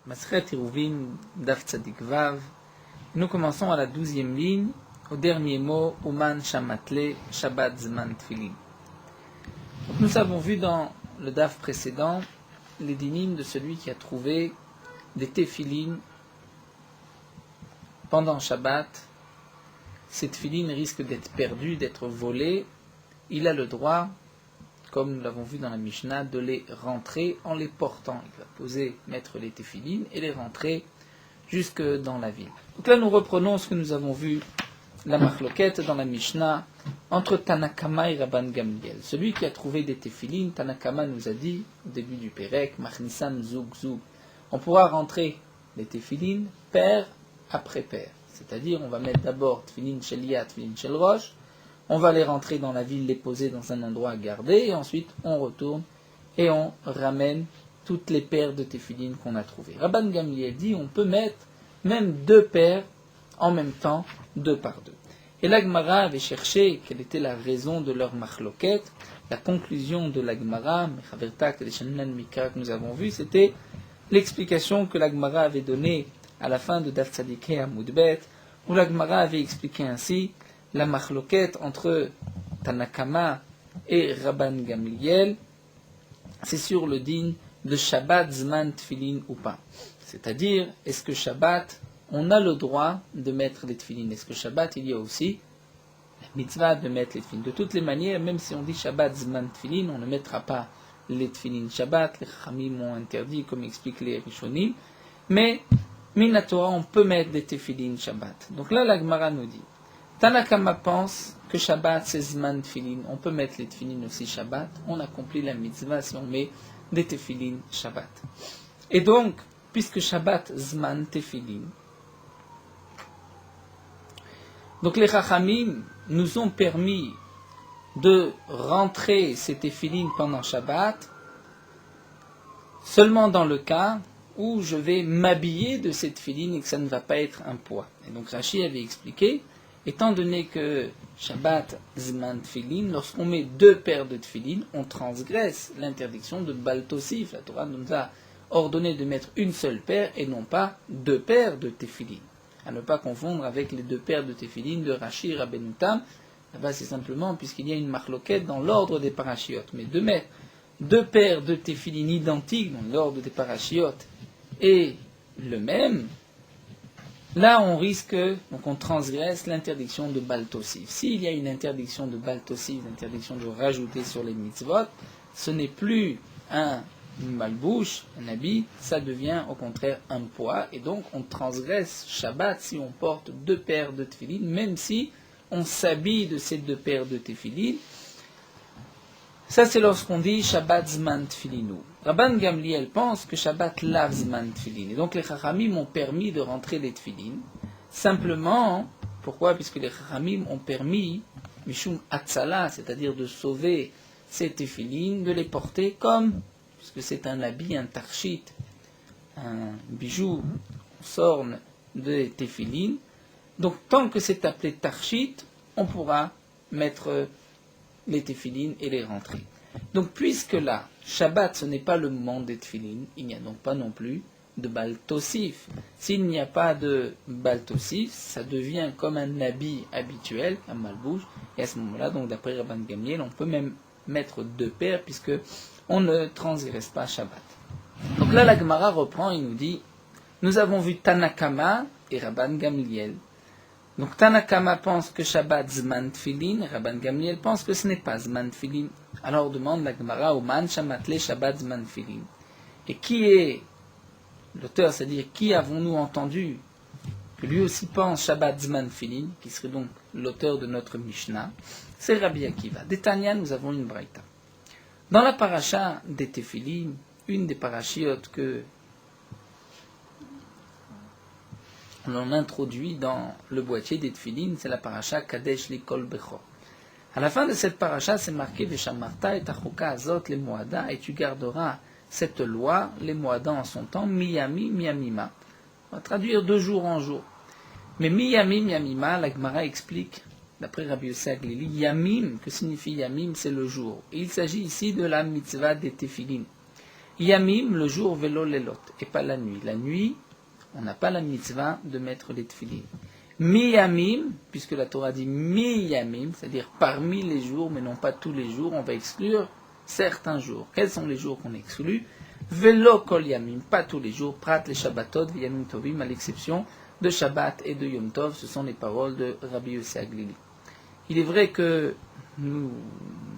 Masechet Eruvin, Daf Tzadik Vav. Nous commençons à la 12e ligne, au dernier mot, Uman Shamatle, Shabbat Zman Tfilin. Donc nous avons vu dans le Daf précédent les dynimes de celui qui a trouvé des téfilines pendant Shabbat. Ces téfilines risquent d'être perdues, d'être volées. Il a le droit, comme nous l'avons vu dans la Mishnah, de les rentrer en les portant. Il va mettre les téfilines et les rentrer jusque dans la ville. Donc là, nous reprenons ce que nous avons vu, la machloket dans la Mishnah, entre Tanakama et Rabban Gamliel. Celui qui a trouvé des téfilines, Tanakama nous a dit, au début du Pérek, Machnisan Zoug Zoug, on pourra rentrer les téfilines paire après paire. C'est-à-dire, on va mettre d'abord téfilines shel Yad, téfilines shel Rosh, on va les rentrer dans la ville, les poser dans un endroit à garder, et ensuite on retourne et on ramène toutes les paires de téfilines qu'on a trouvées. Rabban Gamliel dit on peut mettre même deux paires en même temps, deux par deux. Et la Gemara avait cherché quelle était la raison de leur machloket. La conclusion de la Gemara, que nous avons vu, c'était l'explication que la Gemara avait donnée à la fin de Daf Tzadik à Moudbet, où la Gemara avait expliqué ainsi la machloket entre Tanakama et Rabban Gamliel, c'est sur le din de Shabbat Zman Tfilin ou pas. C'est-à-dire, est-ce que Shabbat, on a le droit de mettre les tfilin? Est-ce que Shabbat, il y a aussi la mitzvah de mettre les tfilin? De toutes les manières, même si on dit Shabbat Zman Tfilin, on ne mettra pas les tfilin Shabbat, les Chachamim ont interdit, comme expliquent les Rishonim, mais Minatora, on peut mettre des tfilin Shabbat. Donc là, la Gemara nous dit, Tanakama pense que Shabbat c'est Zman Tfilin, on peut mettre les tfilin aussi Shabbat, on accomplit la mitzvah si on met des tefilin Shabbat. Et donc, puisque Shabbat Zman Tefilin, donc les Chachamim nous ont permis de rentrer ces tefilin pendant Shabbat seulement dans le cas où je vais m'habiller de ces tefilin et que ça ne va pas être un poids. Et donc Rashi avait expliqué, étant donné que Shabbat Zman Tfilin, lorsqu'on met deux paires de tfilin, on transgresse l'interdiction de Bal Tosif. La Torah nous a ordonné de mettre une seule paire et non pas deux paires de tefilin. À ne pas confondre avec les deux paires de tefilin de Rashi et Rabbeinu Tam. Là-bas, c'est simplement puisqu'il y a une machloket dans l'ordre des parachiotes. Mais de mettre deux paires de tefilin identiques dans l'ordre des parachiotes et le même, là, on risque, donc on transgresse l'interdiction de Bal Tosif. S'il y a une interdiction de Bal Tosif, l'interdiction de rajouter sur les mitzvot, ce n'est plus un malbouche, un habit, ça devient au contraire un poids, et donc on transgresse Shabbat si on porte deux paires de tefilin, même si on s'habille de ces deux paires de tefilin. Ça, c'est lorsqu'on dit Shabbat Zman Tfilinu. Rabban Gamliel pense que Shabbat Lav Zman Tfilin. Et donc les Chachamim m'ont permis de rentrer les tfilin. Simplement, pourquoi? Puisque les Chachamim ont permis, Mishum Atzala, c'est-à-dire de sauver ces tefilin, de les porter comme, puisque c'est un habit, un tarchit, un bijou, sorne de tefilin. Donc tant que c'est appelé tarchit, on pourra mettre les téfilines et les rentrer. Donc puisque là, Shabbat ce n'est pas le moment des téfilines, il n'y a donc pas non plus de Bal Tosif. S'il n'y a pas de Bal Tosif, ça devient comme un habit habituel, un malbouche, et à ce moment-là, donc d'après Rabban Gamliel, on peut même mettre deux paires puisque on ne transgresse pas Shabbat. Donc là, la Gemara reprend et nous dit, nous avons vu Tanakama et Rabban Gamliel. Donc Tanakama pense que Shabbat Zman Tfilin, Rabban Gamliel pense que ce n'est pas Zman Tfilin. Alors demande la Gemara, Uman Shamatle Shabbat Zman Tfilin. Et qui est l'auteur, c'est-à-dire qui avons-nous entendu que lui aussi pense Shabbat Zman Tfilin, qui serait donc l'auteur de notre Mishnah? C'est Rabbi Akiva. D'Etania, nous avons une braïta. Dans la paracha des Tefilin, une des parachiotes que on introduit dans le boîtier des Tfilin, c'est la paracha Kadesh Likol Bechor. À la fin de cette paracha, c'est marqué Veshamarta et Tachoka Azot les Moada, et tu garderas cette loi, les Moada en son temps, Miyami, Miyamima. On va traduire de jour en jour. Mais Miyami, Miyamima, la Gemara explique, d'après Rabbi Yossi Aglili, Yamim, que signifie Yamim, c'est le jour. Et il s'agit ici de la mitzvah des Tefilin. Yamim, le jour, velo lelot, et pas la nuit. La nuit, on n'a pas la mitzvah de mettre les tefillin. Mi-yamim, puisque la Torah dit mi-yamim, c'est-à-dire parmi les jours, mais non pas tous les jours, on va exclure certains jours. Quels sont les jours qu'on exclut? Velo kol yamim, pas tous les jours, prat les shabbatot, yamim tovim, à l'exception de Shabbat et de Yom Tov, ce sont les paroles de Rabbi Yossé Aglili. Il est vrai que nous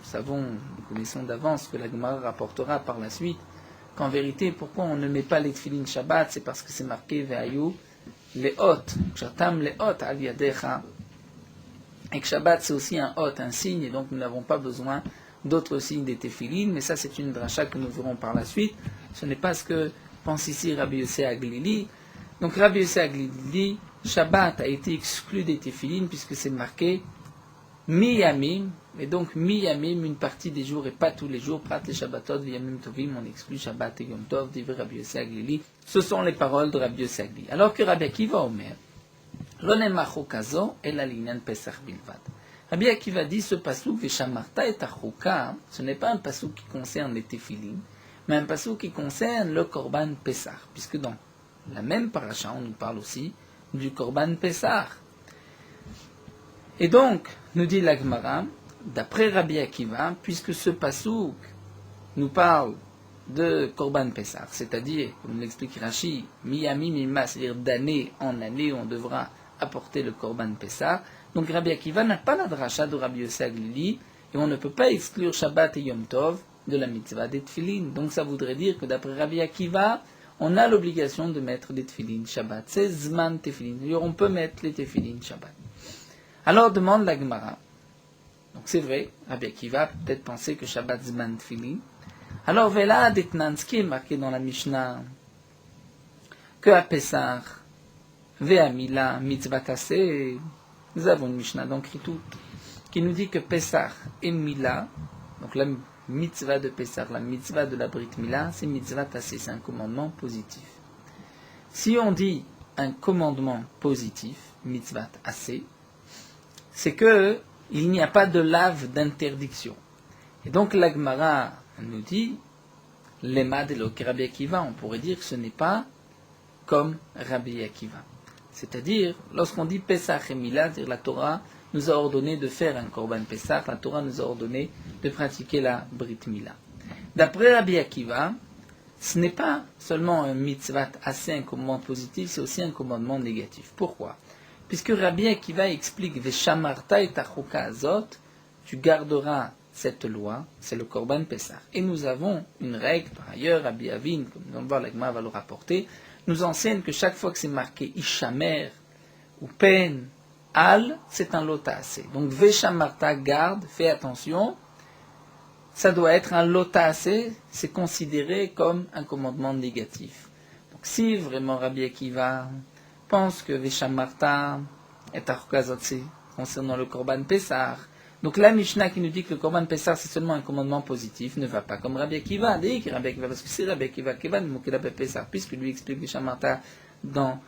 savons, nous connaissons d'avance que la Gemara rapportera par la suite qu'en vérité, pourquoi on ne met pas les tefillin Shabbat, c'est parce que c'est marqué Ve'ayu les hôtes, Chatam les hôtes al yadecha, et que Shabbat c'est aussi un hôte, un signe, et donc nous n'avons pas besoin d'autres signes des tefillin, mais ça c'est une dracha que nous verrons par la suite. Ce n'est pas ce que pense ici Rabbi Yossé Aglili. Donc Rabbi Yossé Aglili dit Shabbat a été exclu des tefillin puisque c'est marqué mi-yamim, et donc mi-yamim, une partie des jours et pas tous les jours, prat les shabbatot, yamim tovim, on exclut Shabbat et Yom Tov, dit Rabbi Yossé Aglili. Ce sont les paroles de Rabbi Yossé Aglili. Alors que Rabbi Akiva Omer, lo nemacho kazo, el alinyan pesach bilvad. Rabbi Akiva dit ce pasuk, veshamarta et achuka, ce n'est pas un pasuk qui concerne les tefillin, mais un pasuk qui concerne le korban pesach, puisque dans la même paracha, on nous parle aussi du korban pesach. Et donc, nous dit la Gemara, d'après Rabbi Akiva, puisque ce pasouk nous parle de Korban Pessah, c'est-à-dire, comme l'explique Rashi, Miyami Mima, c'est-à-dire d'année en année, on devra apporter le Korban Pessah. Donc Rabbi Akiva n'a pas la dracha de Rabbi Yossé Aglili, et on ne peut pas exclure Shabbat et Yom Tov de la mitzvah des tefillin. Donc ça voudrait dire que d'après Rabbi Akiva, on a l'obligation de mettre des tefillin Shabbat. C'est Zman tefillin. C'est-à-dire, on peut mettre les tefillin Shabbat. Alors demande la Gemara. Donc c'est vrai, Rabbi Akiva peut peut-être penser que Shabbat Zman Tefillin. Alors Vela Detnan, ce qui est marqué dans la Mishnah, que à Pessah, Vea Mila Mitzvah Tassé, nous avons une Mishnah dans Kritout qui nous dit que Pessah et Mila, donc la mitzvah de Pessah, la mitzvah de la Brit Mila, c'est Mitzvah Tassé, c'est un commandement positif. Si on dit un commandement positif, Mitzvah Tassé, c'est que il n'y a pas de lave d'interdiction. Et donc la Gemara nous dit, l'ema de Rabbi Akiva, on pourrait dire que ce n'est pas comme Rabbi Akiva. C'est-à-dire, lorsqu'on dit Pesach et Mila, c'est-à-dire la Torah nous a ordonné de faire un Korban Pesach, la Torah nous a ordonné de pratiquer la Brit Mila. D'après Rabbi Akiva, ce n'est pas seulement un mitzvah assez un commandement positif, c'est aussi un commandement négatif. Pourquoi? Puisque Rabbi Akiva explique Veshamarta et achuka azot, tu garderas cette loi, c'est le Korban Pessah. Et nous avons une règle, par ailleurs, Rabbi Avin, comme nous allons voir, la Gemara va le rapporter, nous enseigne que chaque fois que c'est marqué Ishamer ou Pen, Al, c'est un lotaase. Donc Veshamarta, garde, fais attention, ça doit être un lotaase, c'est considéré comme un commandement négatif. Donc si vraiment Rabbi Akiva pense que Veshamarta est Arukazotse concernant le Korban Pessah. Donc la Mishnah qui nous dit que le Korban Pessah c'est seulement un commandement positif ne va pas comme Rabbi Akiva, parce que c'est Rabbi Akiva qui va nous moquer la Pessah, puisque lui explique Veshamarta dans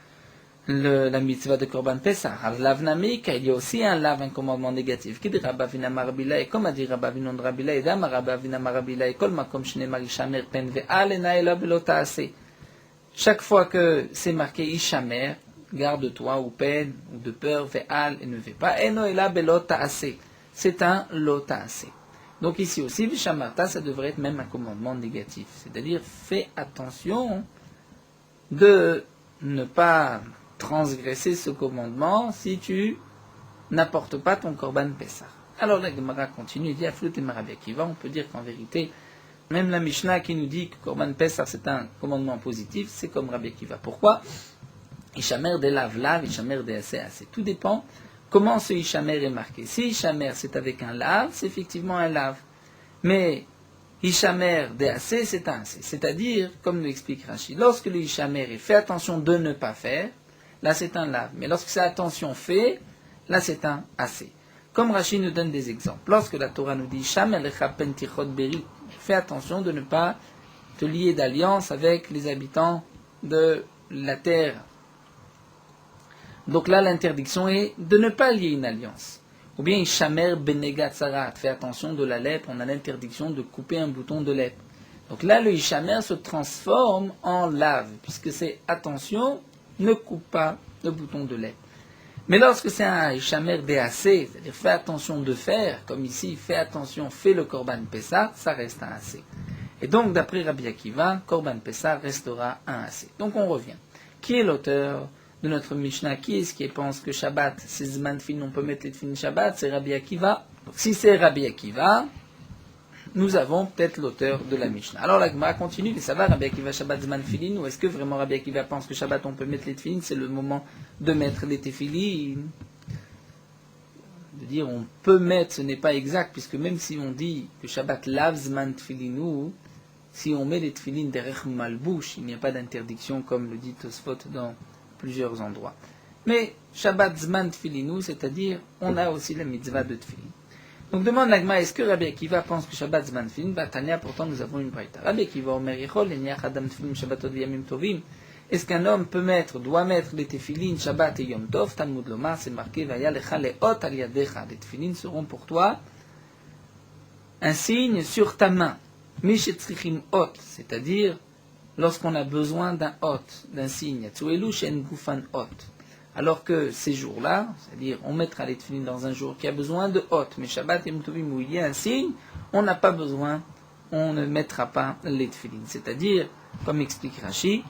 la mitzvah de Korban Pessah. Alors l'avnamika, il y a aussi un commandement négatif. Qui dit Rabbavina Marabila, et comme a dit Rabbavina Marabila, et dama Rabbavina Marabila, et kol makom shneimar Ishamer pen ve'al enaela belotaase. Chaque fois que c'est marqué Ishamer, garde-toi, ou peine, ou de peur, ve'al, et ne fais pas. Enoela belotaase. C'est un lotaase. Donc ici aussi, Vishamarta, ça devrait être même un commandement négatif. C'est-à-dire, fais attention de ne pas transgresser ce commandement si tu n'apportes pas ton Korban Pessah. Alors la Gemara continue, il dit, Aflut et Rabbi Akiva, on peut dire qu'en vérité, même la Mishnah qui nous dit que Korban Pessah c'est un commandement positif, c'est comme Rabbi Akiva. Pourquoi? Ishamer de lav, Ishamer de assez. Tout dépend comment ce Ishamer est marqué. Si Ishamer c'est avec un lav, c'est effectivement un lav. Mais Ishamer de assez, c'est un assez. C'est-à-dire, comme nous explique Rashi, lorsque le Ishamer est fait attention de ne pas faire, là c'est un lav. Mais lorsque c'est attention fait, là c'est un assez. Comme Rashi nous donne des exemples. Lorsque la Torah nous dit Shamer lecha pentichot berit, fais attention de ne pas te lier d'alliance avec les habitants de la terre. Donc là, l'interdiction est de ne pas lier une alliance. Ou bien, Ishamer benegat sarat, fais attention de la lèpre, on a l'interdiction de couper un bouton de lèpre. Donc là, le Ishamer se transforme en lave, puisque c'est attention, ne coupe pas le bouton de lait. Mais lorsque c'est un Ishamer DAC, c'est-à-dire fais attention de faire, comme ici, fais attention, fais le Korban Pessah, ça reste un AC. Et donc, d'après Rabbi Akiva, Korban Pessah restera un AC. Donc on revient. Qui est l'auteur de notre Mishnah? Qui est-ce qui pense que Shabbat, c'est Zman Tfilin, on peut mettre les Tfilin Shabbat? C'est Rabbi Akiva. Donc si c'est Rabbi Akiva, nous avons peut-être l'auteur de la Mishnah. Alors la Gemara continue, mais ça va, Rabbi Akiva Shabbat Zman Tfilin, ou est-ce que vraiment Rabbi Akiva pense que Shabbat on peut mettre les Tfilin, c'est le moment de mettre les Tefilin? De dire on peut mettre, ce n'est pas exact, puisque même si on dit que Shabbat lave Zman Tfilinu, si on met les Tfilin derrière Malbouche, il n'y a pas d'interdiction comme le dit Tosfot dans plusieurs endroits. Mais Shabbat Zman Tfilinu, c'est-à-dire on a aussi la mitzvah de Tfilin. Donc demande l'Agma, est-ce que Rabbi Akiva pense que Shabbat Zman Tfilin? Batania, pourtant nous avons une braïta. Rabbi Akiva Omer Yechol, Eniach Adam Tfilin Shabbatot V'Yamim Tovim. Est-ce qu'un homme doit mettre les Tefilin Shabbat et Yom Tov? Talmud Lomar, c'est marqué Vaya Lecha Leot Al Yadecha. Les Tefilin seront pour toi un signe sur ta main. Mishetzrichim Ot, c'est-à-dire lorsqu'on a besoin d'un Ot, d'un signe. Tzuelu Shen Gufan Ot. Alors que ces jours-là, c'est-à-dire on mettra les tefilin dans un jour qui a besoin de hôte, mais Shabbat et Moutovim où il y a un signe, on n'a pas besoin, on ne mettra pas les tefilin. C'est-à-dire, comme explique Rashi,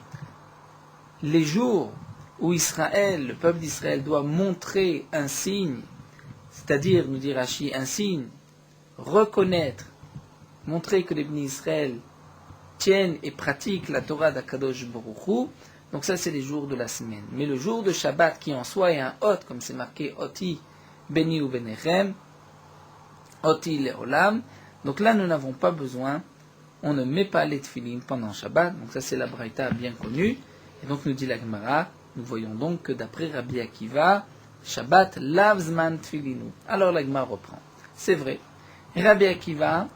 les jours où Israël, le peuple d'Israël doit montrer un signe, c'est-à-dire, nous dit Rashi, un signe, reconnaître, montrer que les bénis Israël tiennent et pratiquent la Torah d'Akadosh Baruch Hu. Donc ça, c'est les jours de la semaine. Mais le jour de Shabbat, qui en soi est un hot, comme c'est marqué Oti Beni ou Benechem, Oti Leolam, donc là, nous n'avons pas besoin, on ne met pas les tefilin pendant Shabbat. Donc ça, c'est la braïta bien connue. Et donc, nous dit la Gemara, nous voyons donc que d'après Rabbi Akiva, Shabbat lav zman tefilinu. Alors la Gemara reprend. C'est vrai. Rabbi Akiva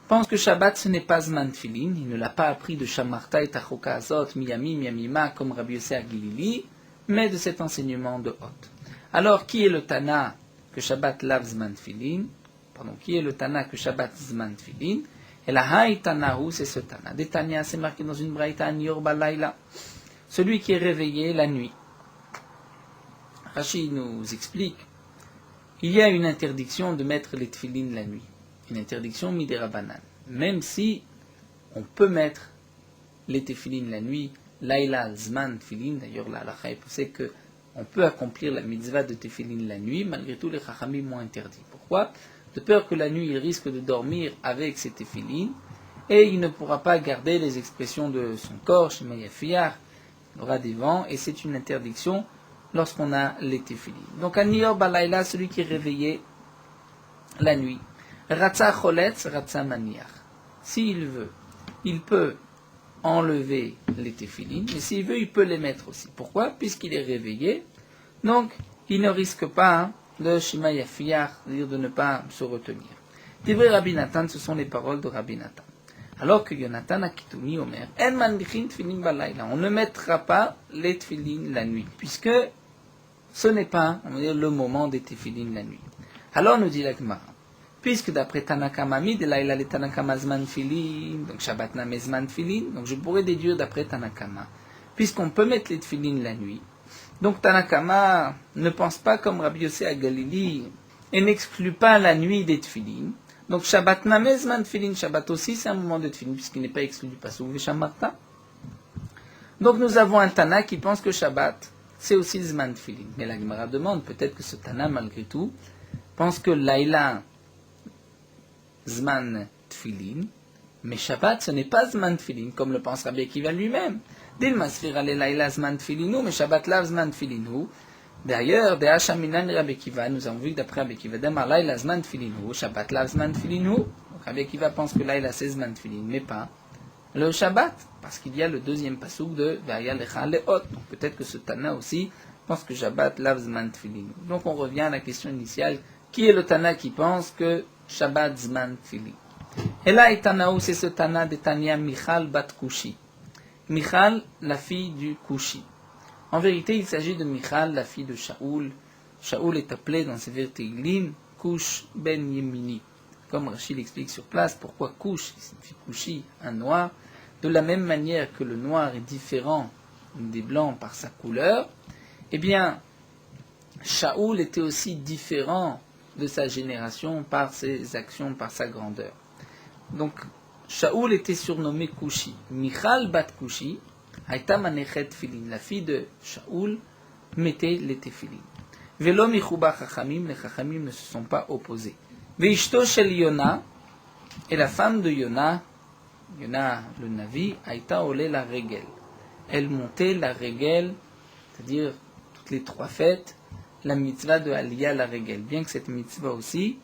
pense que Shabbat ce n'est pas Zman Tfilin, il ne l'a pas appris de Shamarta et Tachoka Azot, Miyami, Miyamima, comme Rabbi Yosef Gilili, mais de cet enseignement de Hot. Alors, qui est le Tana que Shabbat lave Zman Tfilin? Pardon, qui est le Tana que Shabbat Zman Tfilin? Et la Haï Tanahu, c'est ce Tana. Des Tanya, c'est marqué dans une braïta, Nior Balayla. Celui qui est réveillé la nuit. Rashi nous explique, il y a une interdiction de mettre les Tfilin la nuit. Une interdiction midérabanan. Même si on peut mettre les tefilin la nuit, laïla zman tefilin, d'ailleurs la halakha est poussée qu'on peut accomplir la mitzvah de tefilin la nuit, malgré tout les chachamim m'ont interdit. Pourquoi? De peur que la nuit il risque de dormir avec ses tefilin, et il ne pourra pas garder les expressions de son corps, shema yafiyar, il aura des vents, et c'est une interdiction lorsqu'on a les tefilin. Donc aniyor balayla, celui qui est réveillé la nuit. Ratza choletz, ratza maniach. S'il veut, il peut enlever les tefilin, mais s'il veut, il peut les mettre aussi. Pourquoi? Puisqu'il est réveillé, donc il ne risque pas de shema yafiyach, c'est-à-dire de ne pas se retenir. Divrei Rabbi Nathan, ce sont les paroles de Rabbi Nathan. Alors que Yonatan Akitouni Omer, en manbichin tefilin balayla, on ne mettra pas les tefilin la nuit, puisque ce n'est pas, on va dire, le moment des tefilin la nuit. Alors nous dit la Gemara, puisque d'après Tanakama Mid, là il a les Tanakama Zman Tfilin, donc Shabbat Nameh Zman Tfilin, donc je pourrais déduire d'après Tanakama, puisqu'on peut mettre les Tfilin la nuit. Donc Tanakama ne pense pas comme Rabbi Yosef à Galili et n'exclut pas la nuit des Tfilin. Donc Shabbat Nameh Zman Tfilin, Shabbat aussi c'est un moment de Tfilin, puisqu'il n'est pas exclu du Pasuk Veshamarta. Donc nous avons un Tana qui pense que Shabbat c'est aussi Zman Tfilin. Mais la Gemara demande, peut-être que ce Tana malgré tout pense que Laïla Zman Tfilin, mais Shabbat ce n'est pas Zman Tfilin, comme le pense Rabbi Akiva lui-même. Dilma sfira le Laïla Zman Tfilinu, mais Shabbat lav Zman Tfilinu. D'ailleurs, de Hachaminan Rabbi Akiva, nous avons vu d'après Rabbi Akiva, Demar Laïla Zman Tfilinu, Shabbat lav Zman Tfilinu. Donc Rabbi Akiva pense que Laïla c'est Zman Tfilin, mais pas le Shabbat, parce qu'il y a le deuxième pasuk de Vaya Lecha Leot. Donc peut-être que ce Tana aussi pense que Shabbat lav Zman Tfilinu. Donc on revient à la question initiale, qui est le Tana qui pense que Shabbat Zman Tfilin? Et là, Tanaou, c'est ce Tana de Tania Michal Bat Kushi. Michal, la fille du Kushi. En vérité, il s'agit de Michal, la fille de Shaoul. Shaoul est appelé dans ses vers Teilim Kush ben Yemini. comme Rachid l'explique sur place, pourquoi couche signifie couchi, un noir, de la même manière que le noir est différent des blancs par sa couleur, eh bien, Shaoul était aussi différent de sa génération par ses actions, par sa grandeur. Donc, Shaoul était surnommé Kushi. Michal bat Kushi, Haïta manechet filin. La fille de Shaoul mettait les tefilin. Velo michuba chachamim, les chachamim ne se sont pas opposés. Veishto shel Yona, et la femme de Yona, Yona le Navi, Haïta olé la régel. Elle montait la régel, c'est-à-dire toutes les 3 fêtes, la mitzvah de Aliyah la régel. Bien que cette mitzvah aussi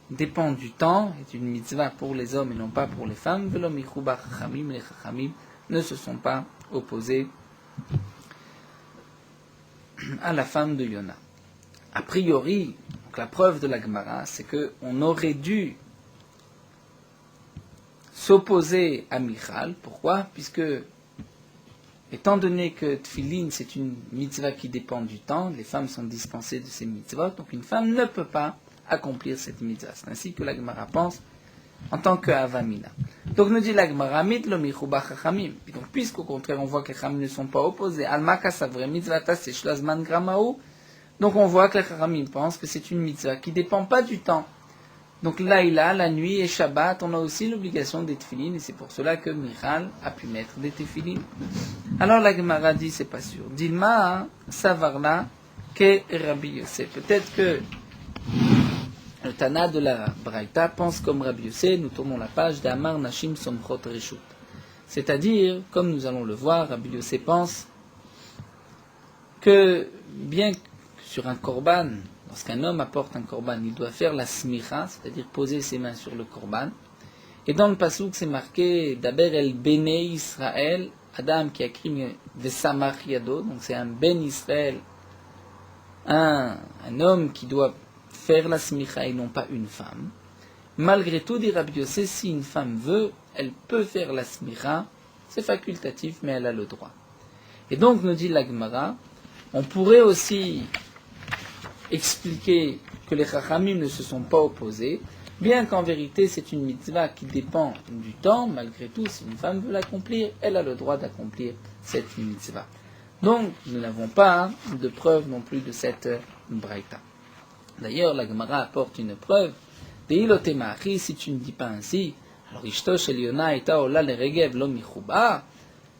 dépend du temps, est une mitzvah pour les hommes et non pas pour les femmes. Velo michuba chachamim, les chachamim ne se sont pas opposés à la femme de Yona. A priori, donc la preuve de la Gemara, c'est qu'on aurait dû s'opposer à Michal. Pourquoi? Puisque, étant donné que Tfilin, c'est une mitzvah qui dépend du temps, les femmes sont dispensées de ces mitzvot, donc une femme ne peut pas accomplir cette mitzvah. C'est ainsi que la Gemara pense en tant que Avamina. Donc nous dit la Gemara, Mitlo michuba chachamim. Donc puisqu'au contraire on voit que les chachamim ne sont pas opposés, Almaka savre mitzvata c'est shlazman gramaou. Donc on voit que les chachamim pensent que c'est une mitzvah qui ne dépend pas du temps. Donc Laïla, la nuit et Shabbat, on a aussi l'obligation des tefilin, et c'est pour cela que Michal a pu mettre des tefilin. Alors la Gemara dit, c'est pas sûr. Dilma savarna ke Rabbi Yosef. Peut-être que le Tana de la Braïta pense comme Rabbi Yosef, nous tournons la page d'Amar Nashim Somchot Reshut. C'est-à-dire, comme nous allons le voir, Rabbi Yosef pense que bien que sur un korban, lorsqu'un homme apporte un korban, il doit faire la smicha, c'est-à-dire poser ses mains sur le korban. Et dans le pasouk, c'est marqué Daber el Bene Israël, Adam qui a écrit Vesamach Yado, donc c'est un Ben Israël, un homme qui doit faire la smicha et non pas une femme. Malgré tout, dit Rabbi Yosef, si une femme veut, elle peut faire la smicha, c'est facultatif, mais elle a le droit. Et donc, nous dit la Gemara, on pourrait aussi expliquer que les chachamim ne se sont pas opposés, bien qu'en vérité c'est une mitzvah qui dépend du temps, malgré tout, si une femme veut l'accomplir, elle a le droit d'accomplir cette mitzvah. Donc, nous n'avons pas de preuve non plus de cette braïta. D'ailleurs, la Gemara apporte une preuve. Deilotemachi, si tu ne dis pas ainsi, alors Ishto shel Yona ita ola le regev lo michuba.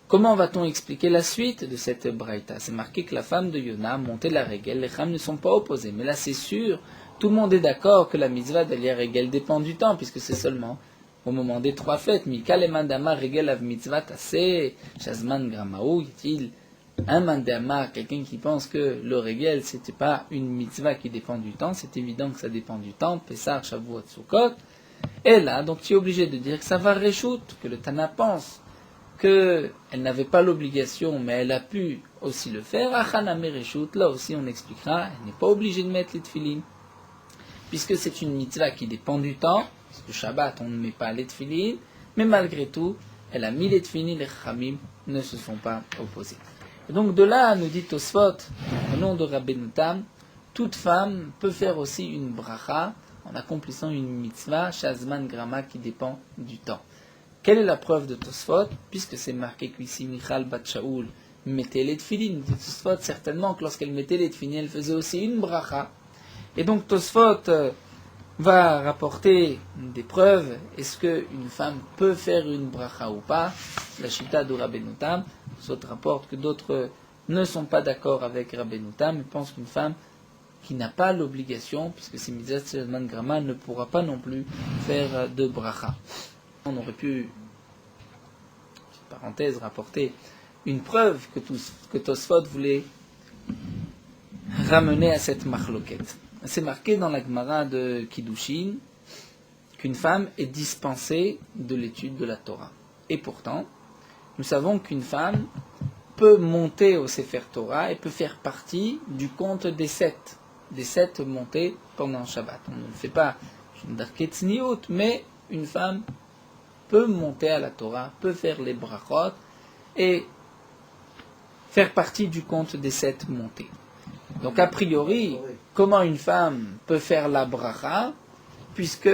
Comment va-t-on expliquer la suite de cette braïta? C'est marqué que la femme de Yona montait la régel, les femmes ne sont pas opposées. Mais là, c'est sûr, tout le monde est d'accord que la mitzvah d'Aliyah régel dépend du temps, puisque c'est seulement au moment des 3 fêtes. Mikal et mandama régel av mitzvah tassé, shazman gramaou, y-t-il un mandama, quelqu'un qui pense que le régel, c'était pas une mitzvah qui dépend du temps, c'est évident que ça dépend du temps, Pessah, Shavuot, Sukkot. Et là, donc tu es obligé de dire que ça va réchoute, que le Tana pense qu'elle n'avait pas l'obligation, mais elle a pu aussi le faire. Achaname Reshut, là aussi on expliquera, elle n'est pas obligée de mettre les tefilin, puisque c'est une mitzvah qui dépend du temps, parce que Shabbat on ne met pas les tefilin, mais malgré tout, elle a mis les tefilin, les chachamim ne se sont pas opposés. Et donc de là, nous dit Tosfot, au nom de Rabbeinu Tam, toute femme peut faire aussi une bracha en accomplissant une mitzvah, shazman grama, qui dépend du temps. Quelle est la preuve de Tosfot? Puisque c'est marqué qu'ici Michal bat Shaoul mettait les tefilin. Dit Tosfot certainement que lorsqu'elle mettait les tefilin, elle faisait aussi une bracha. Et donc Tosfot va rapporter des preuves. Est-ce qu'une femme peut faire une bracha ou pas? La chita de Rabbeinu Tam. Tosfot rapporte que d'autres ne sont pas d'accord avec Rabbeinu Tam et pensent qu'une femme qui n'a pas l'obligation, puisque c'est mitzvah shazman grama, ne pourra pas non plus faire de bracha. On aurait pu, petite parenthèse, rapporter une preuve que Tosfot voulait ramener à cette machloket. C'est marqué dans la Gemara de Kiddushin qu'une femme est dispensée de l'étude de la Torah. Et pourtant, nous savons qu'une femme peut monter au Sefer Torah et peut faire partie du compte des 7 montées pendant Shabbat. On ne le fait pas d'arketzniut, mais une femme peut monter à la Torah, peut faire les brachot et faire partie du compte des 7 montées. Donc a priori, comment une femme peut faire la bracha, puisque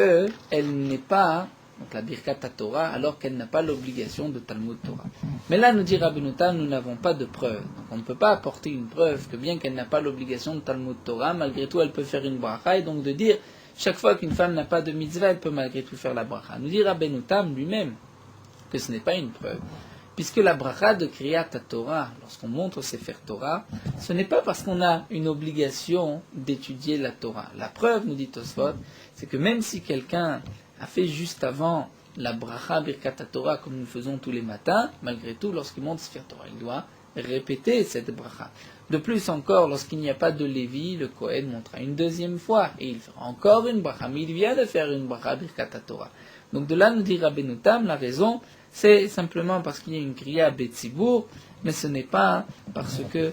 elle n'est pas, donc la Birkat Torah, alors qu'elle n'a pas l'obligation de Talmud Torah. Mais là, nous dit Rabbeinu Tam, nous n'avons pas de preuve. Donc on ne peut pas apporter une preuve que bien qu'elle n'a pas l'obligation de Talmud Torah, malgré tout elle peut faire une bracha, et donc de dire, chaque fois qu'une femme n'a pas de mitzvah, elle peut malgré tout faire la bracha. Nous dit Rabbeinu Tam lui-même que ce n'est pas une preuve. Puisque la bracha de Kriyat Torah, lorsqu'on montre au Sefer Torah, ce n'est pas parce qu'on a une obligation d'étudier la Torah. La preuve, nous dit Tosfot, c'est que même si quelqu'un a fait juste avant la bracha Birkat Torah, comme nous faisons tous les matins, malgré tout, lorsqu'il monte Sefer Torah, il doit répéter cette bracha. De plus encore, lorsqu'il n'y a pas de Lévi, le Kohen montera une deuxième fois, et il fera encore une bracha, mais il vient de faire une bracha Birkat Torah. Donc de là, nous dit Rabbeinu Tam, la raison, c'est simplement parce qu'il y a une kriya betzibour, mais ce n'est pas parce que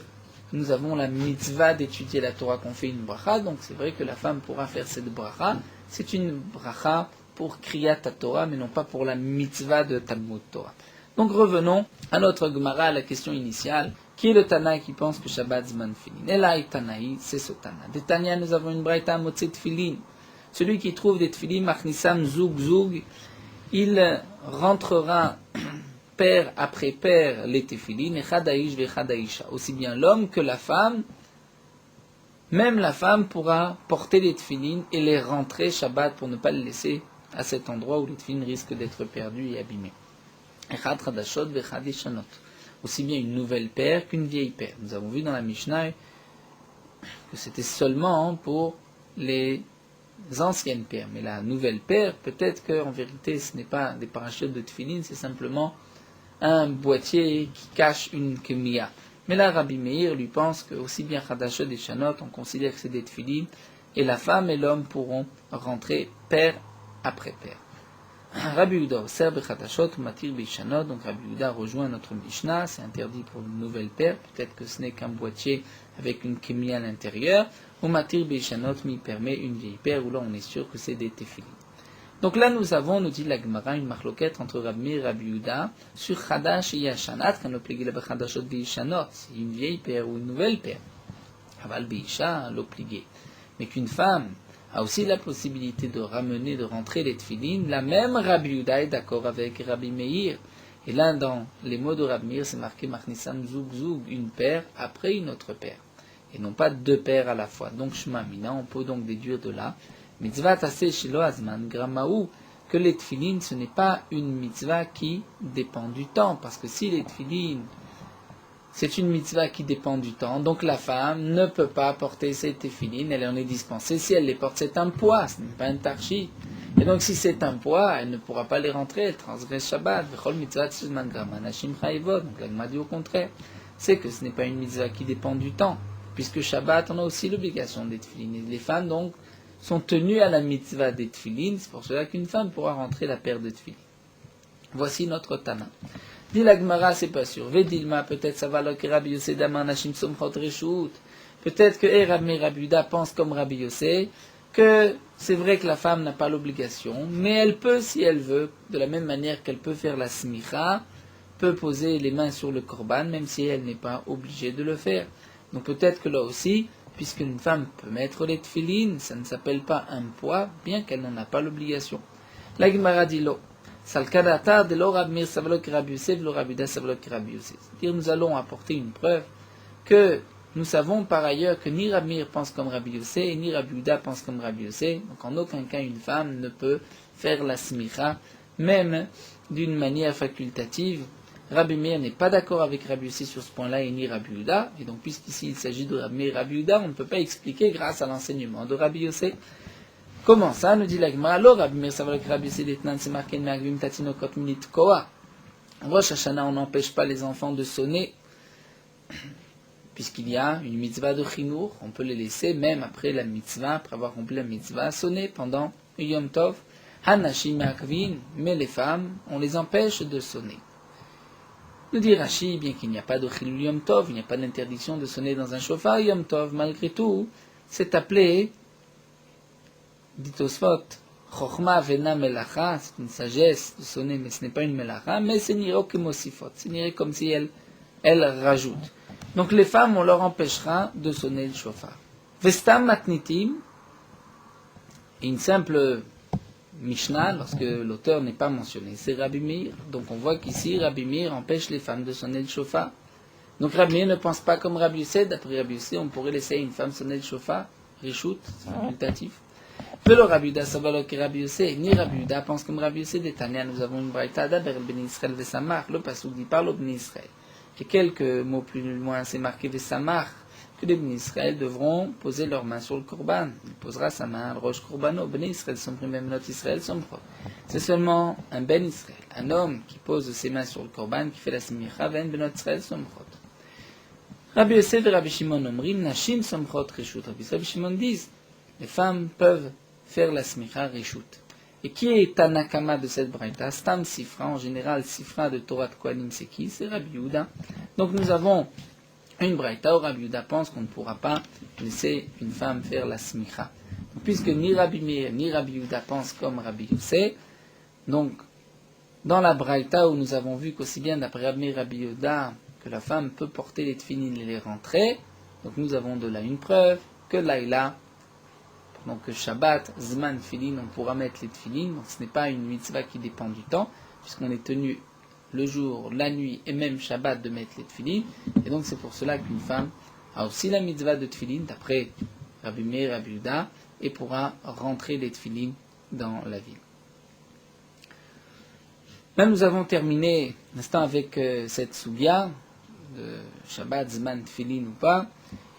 nous avons la mitzvah d'étudier la Torah qu'on fait une bracha, donc c'est vrai que la femme pourra faire cette bracha, c'est une bracha pour kriyat Torah, mais non pas pour la mitzvah de Talmud Torah. Donc revenons à notre Gemara, à la question initiale, qui est le Tana qui pense que Shabbat Zman Filin. Elai Tanaï, c'est ce Tana. Des Tanya, nous avons une braïta Motze Tfilin. Celui qui trouve des Tfilin, Machnisam Zug Zug, il rentrera paire après paire les tefilin, et chadaïsh ve chadaïsha. Aussi bien l'homme que la femme, même la femme pourra porter les tefilin et les rentrer Shabbat pour ne pas les laisser à cet endroit où les tefilin risquent d'être perdus et abîmés. Echad chadashot ve chad yeshanot. Aussi bien une nouvelle paire qu'une vieille paire. Nous avons vu dans la Mishnah que c'était seulement pour les anciennes paires, mais la nouvelle paire, peut-être qu'en vérité ce n'est pas des parachutes de tefilin, c'est simplement un boîtier qui cache une kemiya. Mais là, Rabbi Meir lui pense que aussi bien Chadashot et Shanot, on considère que c'est des tefilin, et la femme et l'homme pourront rentrer paire après paire. Rabbi Yehuda observe Chadashot ou Matir Beishanot, donc Rabbi Yehuda rejoint notre Mishnah, c'est interdit pour une nouvelle paire, peut-être que ce n'est qu'un boîtier avec une kemiya à l'intérieur, ou Matir Beishanot m'y permet une vieille paire, où là on est sûr que c'est des tefilin. Donc là nous avons, nous dit la Gemara, une marloquette entre Rabbi Meir et Rabbi Yehuda sur Chadash et Yashanat, quand on oblige la Chadashot Beishanot, c'est une vieille paire ou une nouvelle paire. Aval Beisha, l'obligé. Mais qu'une femme a aussi la possibilité de ramener, de rentrer les tefilin, la même Rabbi Yehuda est d'accord avec Rabbi Meir. Et là, dans les mots de Rabbi Meir, c'est marqué Machnisam Zug Zug, une paire après une autre paire. Et non pas deux paires à la fois. Donc Shema Mina, on peut donc déduire de là, mitzvah taseh shelo azman gramaou, que les tefilin, ce n'est pas une mitzvah qui dépend du temps. Parce que si les tefilin, c'est une mitzvah qui dépend du temps, donc la femme ne peut pas porter ses tefilin, elle en est dispensée. Si elle les porte, c'est un poids, ce n'est pas un tarchi. Et donc si c'est un poids, elle ne pourra pas les rentrer, elle transgresse Shabbat. V'chol mitzvah tzman grama nashim chayvot. Donc l'agma dit au contraire, c'est que ce n'est pas une mitzvah qui dépend du temps. Puisque Shabbat, on a aussi l'obligation des tefilin. Et les femmes, donc, sont tenues à la mitzvah des tefilin. C'est pour cela qu'une femme pourra rentrer la paire de tefilin. Voici notre Tana. Dit la Gemara, c'est pas sûr. Vedilma, peut-être ça va que Rabbi Yossé Daman Hashim Somchot Reshut. Peut-être que Rabbi Yehuda pense comme Rabbi Yossé, que c'est vrai que la femme n'a pas l'obligation, mais elle peut, si elle veut, de la même manière qu'elle peut faire la smicha, peut poser les mains sur le korban, même si elle n'est pas obligée de le faire. Donc peut-être que là aussi, puisqu'une femme peut mettre les tefilin, ça ne s'appelle pas un poids, bien qu'elle n'en a pas l'obligation. La Gemara dit lo. Salkadatar de lo Rabbi Meir savalok Rabbi Yosef, lo Rabbi Yehuda savalok Rabbi Yosef. C'est-à-dire nous allons apporter une preuve que nous savons par ailleurs que ni Rabbi Meir pense comme Rabbi Yosef, et ni Rabbi Yehuda pense comme Rabbi Yosef. Donc en aucun cas une femme ne peut faire la smicha, même d'une manière facultative. Rabbi Meir n'est pas d'accord avec Rabbi Yossi sur ce point-là et ni Rabbi Yehuda. Et donc, puisqu'ici il s'agit de Rabbi Meir et Rabbi Yehuda, on ne peut pas expliquer grâce à l'enseignement de Rabbi Yossi. Comment ça, nous dit la Gemara, alors Rabbi Meir, ça va que Rabbi Yossi d'Etnan, c'est marqué Me'agvim Tatinokot Minit Koa. En Rosh Hashanah, on n'empêche pas les enfants de sonner, puisqu'il y a une mitzvah de chinour, on peut les laisser, même après la mitzvah, après avoir rempli la mitzvah, sonner pendant Yom Tov. Hanashim Me'agvim, mais les femmes, on les empêche de sonner. Nous dit Rashi, bien qu'il n'y a pas de Chilul Yom Tov, il n'y a pas d'interdiction de sonner dans un chauffard Yom Tov, malgré tout, c'est appelé, dit Tosfot, Chochma Vena Melacha, c'est une sagesse de sonner, mais ce n'est pas une Melacha, mais c'est niro kemosifot, c'est niré comme si elle rajoute. Donc les femmes, on leur empêchera de sonner le chauffard. Vestam Matnitim, une simple Mishnah lorsque l'auteur n'est pas mentionné. C'est Rabbi Meir. Donc on voit qu'ici, Rabbi Meir empêche les femmes de sonner le chauffard. Donc Rabbi Meir ne pense pas comme Rabbi Yossé. D'après Rabbi Yossé, on pourrait laisser une femme sonner le chauffard. Rishout, c'est facultatif. Peu le Rabbi Yuda Sabalo qui Rabbi Yossé, ni Rabbi Yuda pense comme Rabbi Yossé. D'Etania, nous avons une braïta d'Aber Ben Israël Vesamar. Le passouk dit parle au Ben Israël. Et quelques mots plus loin, c'est marqué Vesamar, que les Ben Israël devront poser leurs mains sur le korban. Il posera sa main, le roche korbano. Ben Israël, son premier note Israël, son propre. C'est seulement un Ben Israël, un homme qui pose ses mains sur le korban, qui fait la smicha, ben benot Israël, son propre. Rabbi Yosef et Rabbi Shimon omrim, nashim son propre reshut. Rabbi Shimon disent, les femmes peuvent faire la smicha reshut. Et qui est Tanakama de cette braïta? Stam Sifra, en général, Sifra de Torah de Kohanim, c'est qui? C'est Rabbi Yehuda. Donc nous avons une braïta où Rabbi Yehuda pense qu'on ne pourra pas laisser une femme faire la smicha. Puisque ni Rabbi Meir ni Rabbi Yehuda pensent comme Rabbi Yossé, donc dans la braïta où nous avons vu qu'aussi bien d'après Rabbi Meir et Rabbi Yehuda que la femme peut porter les tefillin et les rentrer, donc nous avons de là une preuve que Laïla, donc Shabbat, Zman Tefillin, on pourra mettre les tefillin, donc ce n'est pas une mitzvah qui dépend du temps, puisqu'on est tenu le jour, la nuit et même Shabbat de mettre les tefillin, et donc c'est pour cela qu'une femme a aussi la mitzvah de tefillin, d'après Rabbi Meir et Rabbi Yehuda, et pourra rentrer les tefillin dans la ville. Là nous avons terminé l'instant avec cette soubia de Shabbat, Zman Tefillin ou pas,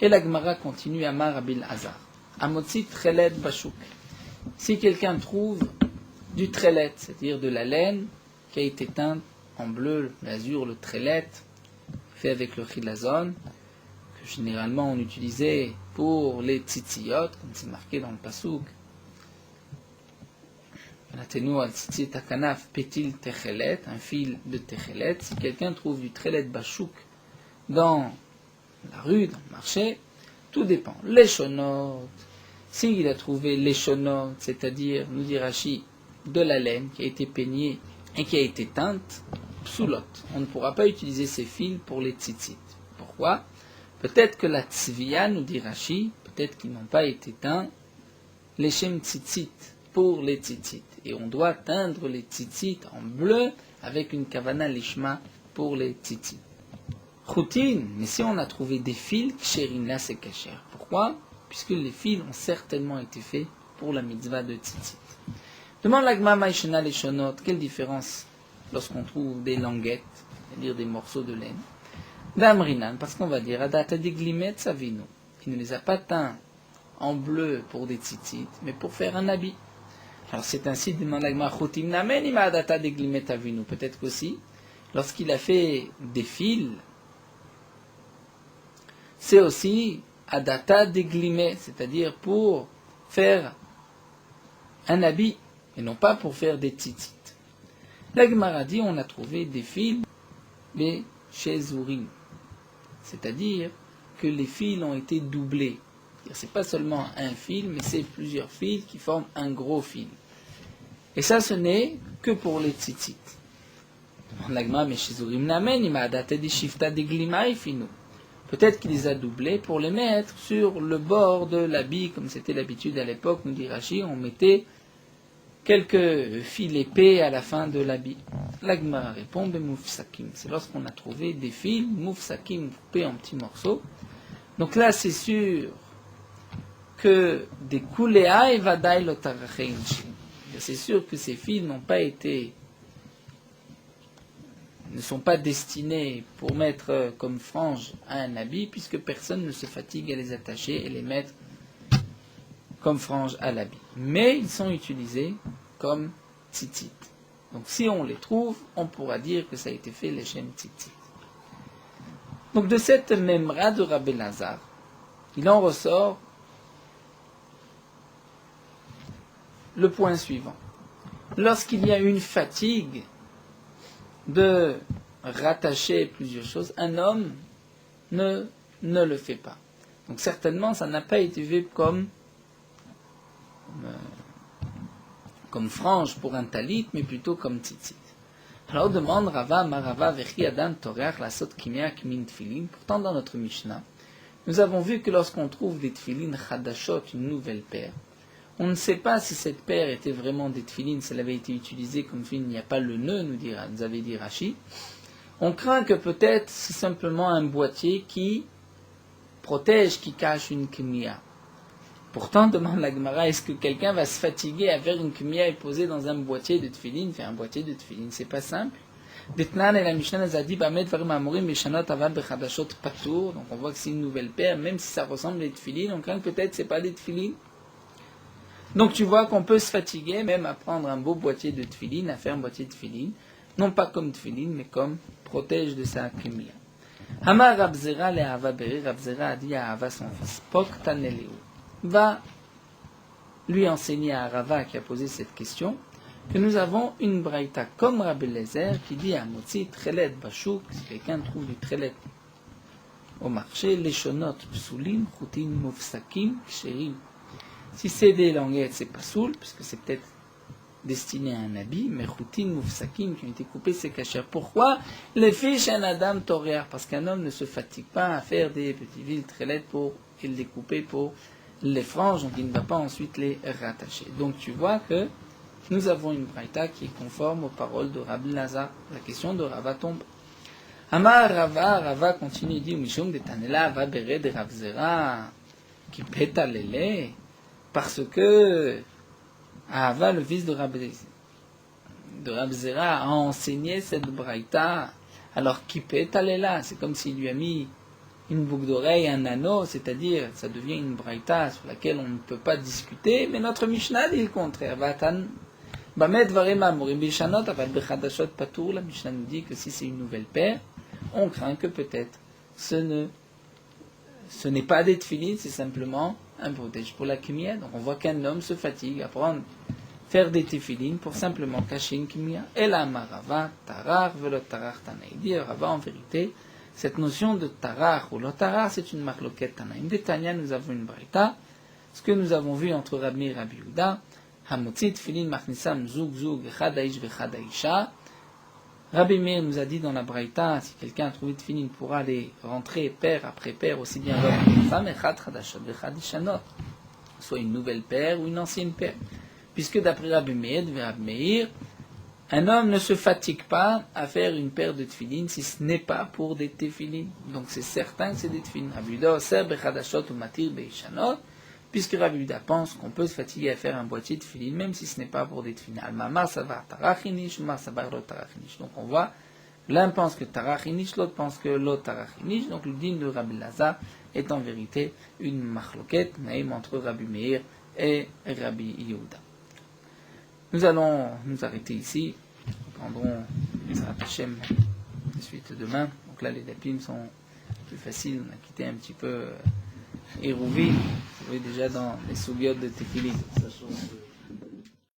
et la Gemara continue à Amar Rabbi Azar. Amotzi trelet bashuk. Si quelqu'un trouve du trelet, c'est-à-dire de la laine qui a été teinte en bleu, l'azur, le trelet, fait avec le chilazon, que généralement on utilisait pour les tzitziyot, comme c'est marqué dans le pasouk. Natenu al tzitzit akanaf petil techelet, un fil de techelet. Si quelqu'un trouve du trelet bashuk dans la rue, dans le marché, tout dépend. Les shonot, s'il a trouvé les shonot, c'est-à-dire, nous dit Rashi, de la laine qui a été peignée et qui a été teinte, psoulot. On ne pourra pas utiliser ces fils pour les tzitzit. Pourquoi? Peut-être que la tzviya, nous dit Rashi, peut-être qu'ils n'ont pas été teints, les shem tzitzit, pour les tzitzit. Et on doit teindre les tzitzit en bleu avec une kavana lishma pour les tzitzit. Routine, mais si on a trouvé des fils, ksherin, là c'est kasher. Pourquoi? Puisque les fils ont certainement été faits pour la mitzvah de tzitzit. Demande l'agma maïshena les shonot, quelle différence lorsqu'on trouve des languettes, c'est-à-dire des morceaux de laine? D'amrinan, parce qu'on va dire, adata diglimet savino. Il ne les a pas teints en bleu pour des tzitzit, mais pour faire un habit. Alors c'est ainsi, demande l'agma routine, namen ima adata diglimet avinu. Peut-être qu'aussi, lorsqu'il a fait des fils, c'est aussi adata deglimé, c'est-à-dire pour faire un habit, et non pas pour faire des tzitzit. La Gemara dit, on a trouvé des fils, mais chez Zourim, c'est-à-dire que les fils ont été doublés. C'est pas seulement un fil, mais c'est plusieurs fils qui forment un gros fil. Et ça, ce n'est que pour les tzitzit. La Gemara, mais chez Zourim namen, il m'a adata di shifta deglima ifinu. Peut-être qu'il les a doublés pour les mettre sur le bord de l'habit, comme c'était l'habitude à l'époque, nous dit Rashi, on mettait quelques fils épais à la fin de l'habit. La Gemara répond, moufsakim. C'est lorsqu'on a trouvé des fils, moufsakim, coupés en petits morceaux. Donc là, c'est sûr que des kuléa et vadaï lotarachin. C'est sûr que ces fils ne sont pas destinés pour mettre comme frange à un habit, puisque personne ne se fatigue à les attacher et les mettre comme frange à l'habit. Mais ils sont utilisés comme tzitzit. Donc si on les trouve, on pourra dire que ça a été fait les shem tzitzit. Donc de cette memra de Rabbi Lazar, il en ressort le point suivant. Lorsqu'il y a une fatigue de rattacher plusieurs choses, un homme ne le fait pas. Donc certainement, ça n'a pas été vu comme frange pour un talit, mais plutôt comme tzitzit. Alors demande Rava, Marava, Vechi Adam, Torach, la Sot Kimea, Kimin Tfilin. Pourtant, dans notre Mishnah, nous avons vu que lorsqu'on trouve des tfilin chadashot, une nouvelle paire, On ne sait pas si cette paire était vraiment des tefilines, si elle avait été utilisée comme tefilin, il n'y a pas le nœud, nous avait dit Rashi. On craint que peut-être c'est simplement un boîtier qui protège, qui cache une kmiya. Pourtant, demande la Gemara, est-ce que quelqu'un va se fatiguer à faire une kmiya et poser dans un boîtier de tefilin, faire un boîtier de tefilin? C'est pas simple. Detnan et la Mishnah nous a dit, donc on voit que c'est une nouvelle paire, même si ça ressemble à des tefilin, on craint que peut-être c'est pas des tefilin. Donc tu vois qu'on peut se fatiguer même à prendre un beau boîtier de tefilin, à faire un boîtier de tefilin, non pas comme tefilin, mais comme protège de sa kmiya. Hamar Rabzera le Ahava Beri, Rabzera a dit à Ahava son fils, Pok Taneleu, va lui enseigner à Rava qui a posé cette question, que nous avons une braïta comme Rabbi Lezer qui dit à Motzi Trelet Bachouk, si quelqu'un trouve du Trelet au marché, Leshonot Psulim, Chutin Mufsakim, Ksherim. Si c'est des languettes, c'est pas soul, puisque c'est peut-être destiné à un habit, mais Chutin Mufsakim qui ont été coupés, c'est cachère. Pourquoi? Les fiches un Adam Toréar, parce qu'un homme ne se fatigue pas à faire des petits villes Trelet pour les couper pour les franges, donc il ne va pas ensuite les rattacher. Donc tu vois que nous avons une braïta qui est conforme aux paroles de Rabbi Lazar. La question de Rava tombe. Amar Rava, Rava continue, dit Mishum de Tanela va bere de Ravzera qui pète lele, parce que Ava, le fils de Ravzera, a enseigné cette braïta, alors qui pète lela, c'est comme s'il lui a mis une boucle d'oreille, un anneau, c'est-à-dire ça devient une braïta sur laquelle on ne peut pas discuter, mais notre Mishnah dit le contraire. Vatan Bamet Varema Moribishanot, Aval Bechadashot Patour, la Mishnah nous dit que si c'est une nouvelle paire, on craint que peut-être ce n'est pas des tefilin, c'est simplement un protège pour la kmiya. Donc on voit qu'un homme se fatigue à faire des tefilin pour simplement cacher une kmiya. Et la marava, tarar, velo tarar tanaï. Dit Rava en vérité, cette notion de tarar ou lo tarar, c'est une marloquette tanaïm. De Tanya, nous avons une braïta. Ce que nous avons vu entre Rabbi et Rabbi Yehuda, Hamotzi tefilin machnisam zug zug echad haish vechad haisha. Rabbi Meir nous a dit dans la braïta, si quelqu'un a trouvé tefilin, pourra les rentrer paire après paire, aussi bien l'homme que la femme, echad chadashot vechad ishanot, soit une nouvelle paire ou une ancienne paire. Puisque d'après Rabbi Meir, un homme ne se fatigue pas à faire une paire de tefilin si ce n'est pas pour des tefilin. Donc c'est certain que c'est des tefilin. Rabbi Yehuda oser bechadashot ou matir beishanot, puisque Rabbi Yehuda pense qu'on peut se fatiguer à faire un boîtier de tefilin, même si ce n'est pas pour des tefilin. Al-Mamar savar tarachinish, Mamar savar lo tarachinish. Donc on voit, l'un pense que tarachinish, l'autre pense que lo tarachinish. Donc le din de Rabbi Lazar est en vérité une machloket, même entre Rabbi Meir et Rabbi Yehuda. Nous allons nous arrêter ici. Nous prendrons Ezrat Hashem de suite demain. Donc là, les dapim sont plus faciles. On a quitté un petit peu Hérouvi. Vous voyez déjà dans les soubiotes de Tefilin.